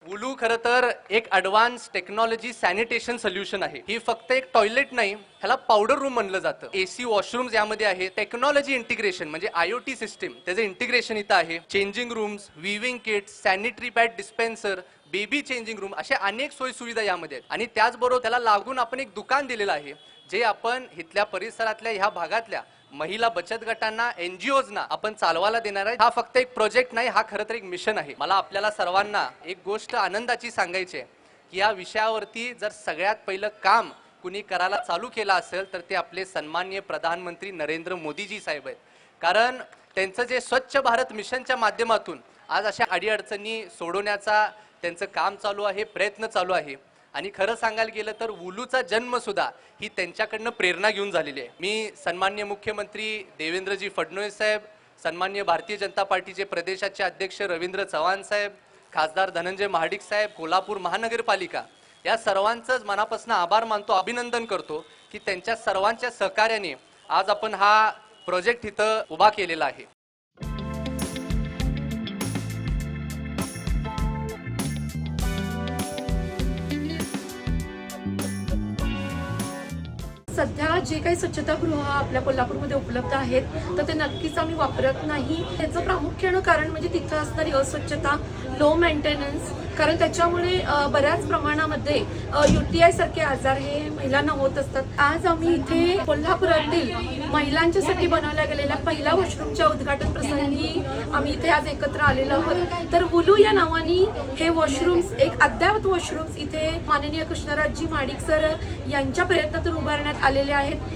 वुलू खरं तर एक ॲडव्हान्स टेक्नॉलॉजी सॅनिटेशन सोल्युशन आहे. ही फक्त एक टॉयलेट नाही, ह्याला पावडर रूम म्हणलं जातं. एसी वॉशरूम्स यामध्ये आहे. टेक्नॉलॉजी इंटिग्रेशन म्हणजे IoT सिस्टीम त्याचं इंटिग्रेशन इथं आहे. Changing rooms, weaving kits, sanitary pad dispenser, baby changing room अशा अनेक सोयी सुविधा यामध्ये आहेत. आणि त्याचबरोबर त्याला लागून आपण एक दुकान दिलेलं आहे, जे आपण इथल्या परिसरातल्या ह्या भागातल्या महिला बचत गटांना NGOजना आपण चालवायला देणार आहे. हा फक्त एक प्रोजेक्ट नाही, हा खरं तर एक मिशन आहे. मला आपल्याला सर्वांना एक गोष्ट आनंदाची सांगायची आहे की या विषयावरती जर सगळ्यात पहिलं काम कुणी करायला चालू केलं असेल तर ते आपले सन्माननीय प्रधानमंत्री नरेंद्र मोदीजी साहेब आहेत. कारण त्यांचं जे स्वच्छ भारत मिशनच्या माध्यमातून आज अशा अडीअडचणी सोडवण्याचा त्यांचं काम चालू आहे, प्रयत्न चालू आहे. आणि खरं सांगायला गेलं तर वुलूचा जन्म सुद्धा ही त्यांच्याकडनं प्रेरणा घेऊन झालेली आहे. मी सन्माननीय मुख्यमंत्री देवेंद्रजी फडणवीस साहेब, सन्माननीय भारतीय जनता पार्टीचे प्रदेशाचे अध्यक्ष रवींद्र चव्हाण साहेब, खासदार धनंजय महाडिक साहेब, कोल्हापूर महानगरपालिका या सर्वांचंच मनापासून आभार मानतो, अभिनंदन करतो की त्यांच्या सर्वांच्या सहकार्याने आज आपण हा प्रोजेक्ट इथं उभा केलेला आहे. सध्या जे काही स्वच्छतागृह आपल्या कोल्हापूरमध्ये उपलब्ध आहेत तर ते नक्कीच आम्ही वापरत नाही. त्याचं प्रामुख्यानं कारण म्हणजे तिथं असणारी अस्वच्छता, लो मेंटेनन्स, कारण त्याच्यामुळे बऱ्याच प्रमाणामध्ये UTI सारखे आजार हे महिलांना होत असतात. आज आम्ही इथे कोल्हापुरातील महिलांच्यासाठी बनवल्या गेलेल्या पहिल्या वॉशरूमच्या उद्घाटन प्रसंगी आम्ही इथे आज एकत्र आलेलो आहोत. तर वुलू या नावाने हे वॉशरूम्स, एक अद्ययावत वॉशरूम्स इथे माननीय कृष्णराजजी महाडिक सर यांच्या प्रयत्नातून उभारण्यात आलेले आहेत.